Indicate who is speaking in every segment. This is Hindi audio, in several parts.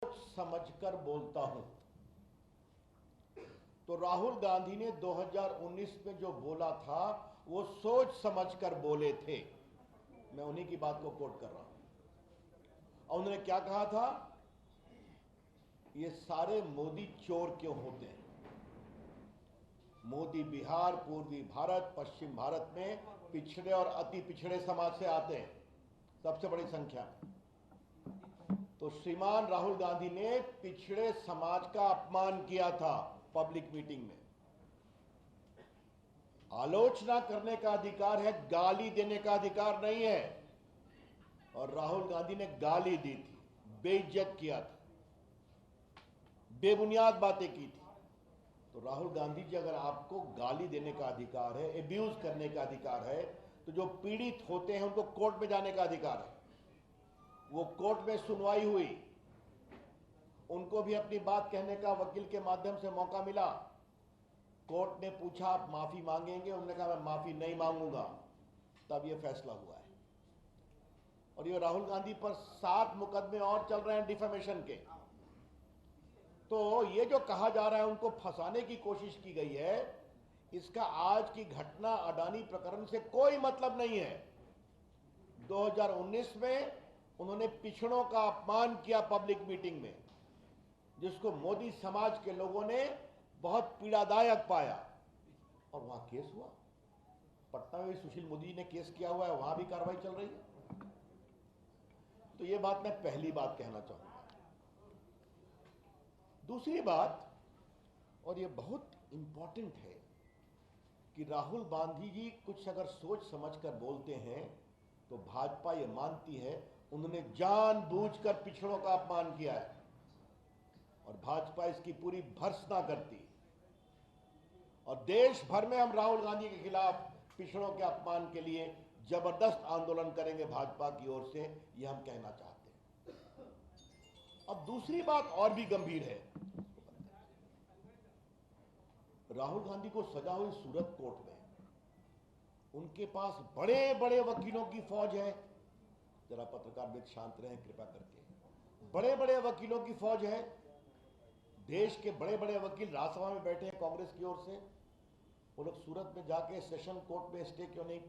Speaker 1: समझकर बोलता हूं। तो राहुल गांधी ने 2019 में जो बोला था वो सोच समझकर बोले थे। मैं उन्हीं की बात को कोट कर रहा हूं। और उन्होंने क्या कहा था? ये सारे मोदी चोर क्यों होते हैं? मोदी बिहार, पूर्वी भारत, पश्चिम भारत में पिछड़े और अति पिछड़े समाज से आते हैं, सबसे बड़ी संख्या में। तो श्रीमान राहुल गांधी ने पिछड़े समाज का अपमान किया था पब्लिक मीटिंग में। आलोचना करने का अधिकार है, गाली देने का अधिकार नहीं है। और राहुल गांधी ने गाली दी थी, बेइज्जत किया था, बेबुनियाद बातें की थी। तो राहुल गांधी जी, अगर आपको गाली देने का अधिकार है, एब्यूज करने का अधिकार है, तो जो पीड़ित होते हैं उनको कोर्ट में जाने का अधिकार है। वो कोर्ट में सुनवाई हुई, उनको भी अपनी बात कहने का वकील के माध्यम से मौका मिला। कोर्ट ने पूछा आप माफी मांगेंगे? उन्होंने कहा मैं माफी नहीं मांगूंगा। तब यह फैसला हुआ है। और ये राहुल गांधी पर 7 मुकदमे और चल रहे हैं डिफेमेशन के। तो ये जो कहा जा रहा है उनको फंसाने की कोशिश की गई है, इसका आज की घटना अडानी प्रकरण से कोई मतलब नहीं है। 2019 में उन्होंने पिछड़ों का अपमान किया पब्लिक मीटिंग में, जिसको मोदी समाज के लोगों ने बहुत पीड़ादायक पाया। और वहां केस हुआ। पटना में सुशील मोदी ने केस किया हुआ है, वहां भी कार्रवाई चल रही है। तो ये बात मैं पहली बात कहना चाहूंगा। दूसरी बात, और ये बहुत इंपॉर्टेंट है, कि राहुल गांधी जी कुछ अगर सोच समझकर बोलते हैं तो भाजपा ये मानती है उन्होंने जानबूझकर पिछड़ों का अपमान किया है, और भाजपा इसकी पूरी भर्त्सना करती। और देश भर में हम राहुल गांधी के खिलाफ पिछड़ों के अपमान के लिए जबरदस्त आंदोलन करेंगे भाजपा की ओर से, यह हम कहना चाहते हैं। अब दूसरी बात और भी गंभीर है। राहुल गांधी को सजा हुई सूरत कोर्ट में, उनके पास बड़े बड़े वकीलों की फौज है। जरा पत्रकार मित्र शांत रहें कृपा करके। बड़े बड़े वकीलों की फौज है। देश के बड़े बड़े वकील राज्यसभा में बैठे हैं कांग्रेस की ओर से। वो लोग सूरत में जाके सेशन कोर्ट में स्टे क्यों नहीं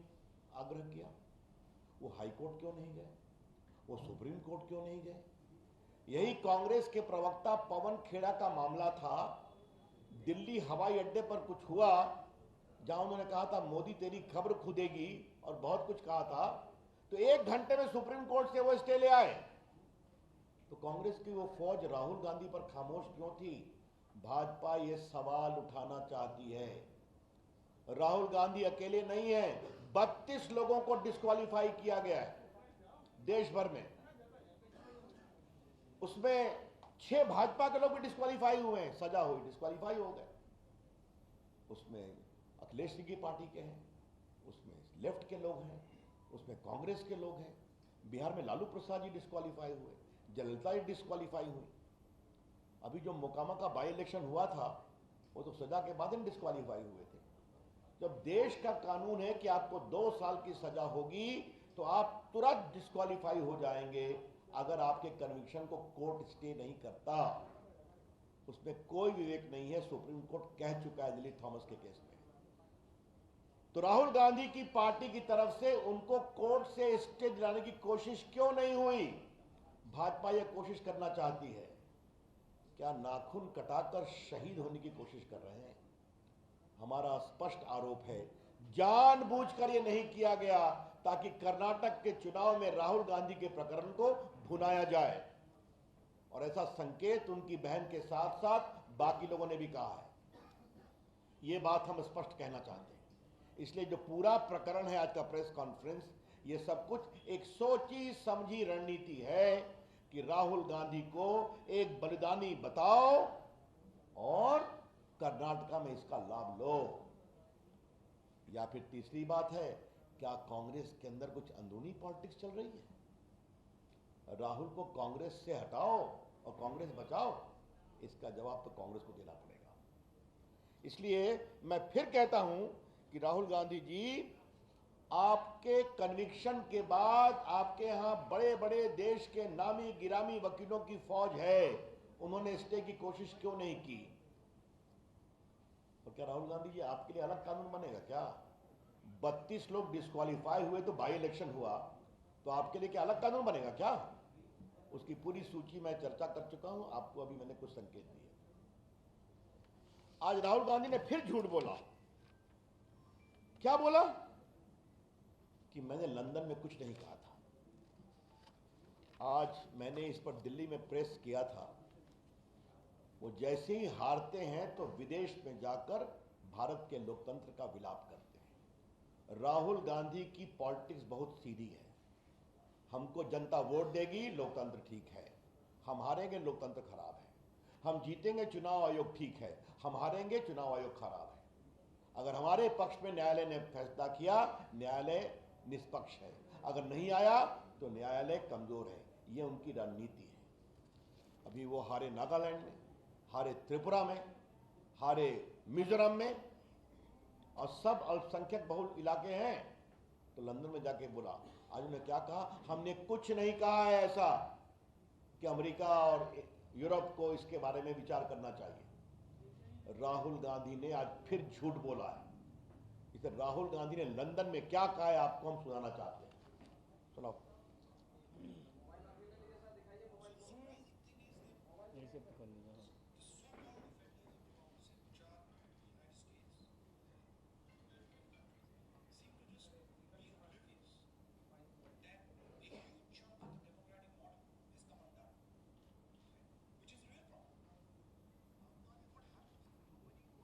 Speaker 1: आग्रह किया? वो हाई कोर्ट क्यों नहीं गए? वो सुप्रीम कोर्ट क्यों नहीं गए? यही कांग्रेस के प्रवक्ता पवन खेड़ा का मामला था। दिल्ली हवाई अड्डे पर कुछ हुआ, जहां उन्होंने कहा था मोदी तेरी खबर खुदेगी, और बहुत कुछ कहा था। तो 1 घंटे में सुप्रीम कोर्ट से वो स्टे ले आए। तो कांग्रेस की वो फौज राहुल गांधी पर खामोश क्यों थी? भाजपा ये सवाल उठाना चाहती है। राहुल गांधी अकेले नहीं है, 32 लोगों को डिस्क्वालीफाई किया गया है देश भर में। उसमें 6 भाजपा के लोग भी डिस्क्वालीफाई हुए हैं, सजा हुई, डिस्क्वालीफाई हो गए। उसमें अखिलेश सिंह की पार्टी के हैं, उसमें लेफ्ट के लोग हैं, उसमें कांग्रेस के लोग हैं। बिहार में लालू प्रसाद जी डिस्क्वालीफाई हुए, जयललिता जी डिस्क्वालीफाई हुई। अभी जो मोकामा का बाई इलेक्शन हुआ था, वो तो सजा के बाद ही डिस्क्वालीफाई हुए थे। जब देश का कानून है कि आपको 2 साल की सजा होगी, तो आप तुरंत डिस्क्वालीफाई हो जाएंगे अगर आपके कन्विक्शन को कोर्ट स्टे नहीं करता। उसमें कोई विवेक नहीं है, सुप्रीम कोर्ट कह चुका है दिल्ली थॉमस के केस में। तो राहुल गांधी की पार्टी की तरफ से उनको कोर्ट से स्टे दिलाने की कोशिश क्यों नहीं हुई? भाजपा यह कोशिश करना चाहती है। क्या नाखून कटाकर शहीद होने की कोशिश कर रहे हैं? हमारा स्पष्ट आरोप है जानबूझकर यह नहीं किया गया ताकि कर्नाटक के चुनाव में राहुल गांधी के प्रकरण को भुनाया जाए। और ऐसा संकेत उनकी बहन के साथ साथ बाकी लोगों ने भी कहा है। यह बात हम स्पष्ट कहना चाहते हैं। इसलिए जो पूरा प्रकरण है, आज का प्रेस कॉन्फ्रेंस, ये सब कुछ एक सोची समझी रणनीति है कि राहुल गांधी को एक बलिदानी बताओ और कर्नाटका में इसका लाभ लो। या फिर तीसरी बात है, क्या कांग्रेस के अंदर कुछ अंदरूनी पॉलिटिक्स चल रही है? राहुल को कांग्रेस से हटाओ और कांग्रेस बचाओ। इसका जवाब तो कांग्रेस को देना पड़ेगा। इसलिए मैं फिर कहता हूं कि राहुल गांधी जी, आपके कन्विक्शन के बाद आपके यहां बड़े बड़े देश के नामी गिरामी वकीलों की फौज है, उन्होंने स्टे की कोशिश क्यों नहीं की? तो क्या राहुल गांधी जी आपके लिए अलग कानून बनेगा क्या? 32 लोग डिस्क्वालीफाई हुए तो बाई इलेक्शन हुआ, तो आपके लिए क्या अलग कानून बनेगा क्या? उसकी पूरी सूची मैं चर्चा कर चुका हूं, आपको अभी मैंने कुछ संकेत दिए। आज राहुल गांधी ने फिर झूठ बोला। क्या बोला? कि मैंने लंदन में कुछ नहीं कहा था। आज मैंने इस पर दिल्ली में प्रेस किया था। वो जैसे ही हारते हैं तो विदेश में जाकर भारत के लोकतंत्र का विलाप करते हैं। राहुल गांधी की पॉलिटिक्स बहुत सीधी है। हमको जनता वोट देगी, लोकतंत्र ठीक है। हम हारेंगे, लोकतंत्र खराब है। हम जीतेंगे, चुनाव आयोग ठीक है। हम हारेंगे, चुनाव आयोग खराब है। अगर हमारे पक्ष में न्यायालय ने फैसला किया, न्यायालय निष्पक्ष है। अगर नहीं आया तो न्यायालय कमजोर है। यह उनकी रणनीति है। अभी वो हारे नागालैंड में, हारे त्रिपुरा में, हारे मिजोरम में, और सब अल्पसंख्यक बहुल इलाके हैं। तो लंदन में जाके बोला, आज उन्होंने क्या कहा? हमने कुछ नहीं कहा है ऐसा कि अमेरिका और यूरोप को इसके बारे में विचार करना चाहिए। राहुल गांधी ने आज फिर झूठ बोला है। इसे राहुल गांधी ने लंदन में क्या कहा है आपको हम सुनाना चाहते हैं। सुनाओ।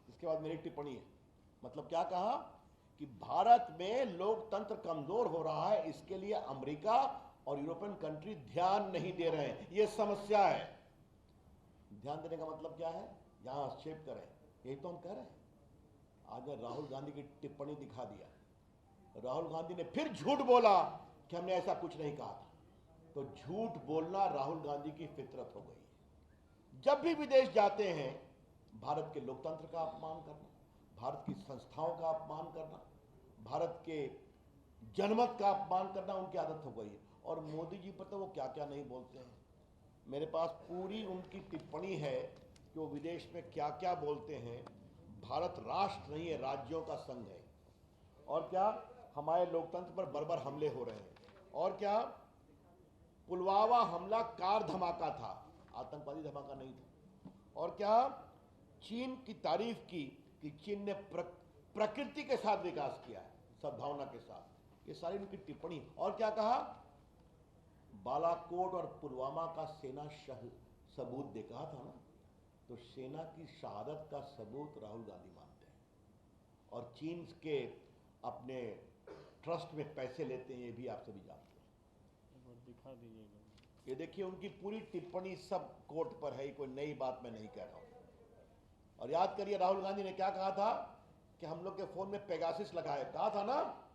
Speaker 1: इसके बाद मेरी टिप्पणी है। मतलब क्या कहा? कि भारत में लोकतंत्र कमजोर हो रहा है, इसके लिए अमेरिका और यूरोपियन कंट्री ध्यान नहीं दे रहे हैं। यह समस्या है। ध्यान देने का मतलब क्या है? यहां हस्तक्षेप करें, यही तो हम कह रहे हैं। आज राहुल गांधी की टिप्पणी दिखा दिया। राहुल गांधी ने फिर झूठ बोला कि हमने ऐसा कुछ नहीं कहा था। तो झूठ बोलना राहुल गांधी की फितरत हो गई है। जब भी विदेश जाते हैं, भारत के लोकतंत्र का अपमान करना, भारत की संस्थाओं का अपमान करना, भारत के जनमत का अपमान करना उनकी आदत हो गई है। और मोदी जी पर तो वो क्या क्या नहीं बोलते हैं। मेरे पास पूरी उनकी टिप्पणी है कि वो विदेश में क्या क्या बोलते हैं। भारत राष्ट्र नहीं है, राज्यों का संघ है। और क्या, हमारे लोकतंत्र पर बर्बर हमले हो रहे हैं। और क्या, पुलवामा हमला कार धमाका था, आतंकवादी धमाका नहीं था। और क्या, चीन की तारीफ की कि चीन ने प्रकृति के साथ विकास किया है, सद्भावना के साथ। ये सारी उनकी टिप्पणी। और क्या कहा? बालाकोट और पुलवामा का सेना सबूत दे कहा था ना। तो सेना की शहादत का सबूत राहुल गांधी मानते हैं। और चीन के अपने ट्रस्ट में पैसे लेते हैं, ये भी आप सभी जानते हैं।
Speaker 2: दिखा दीजिएगा।
Speaker 1: ये देखिए, उनकी पूरी टिप्पणी सब कोर्ट पर है, कोई नई बात मैं नहीं कह रहा हूं। और याद करिए, राहुल गांधी ने क्या कहा था? कि हम लोग के फोन में पेगासिस लगाए, कहा था ना।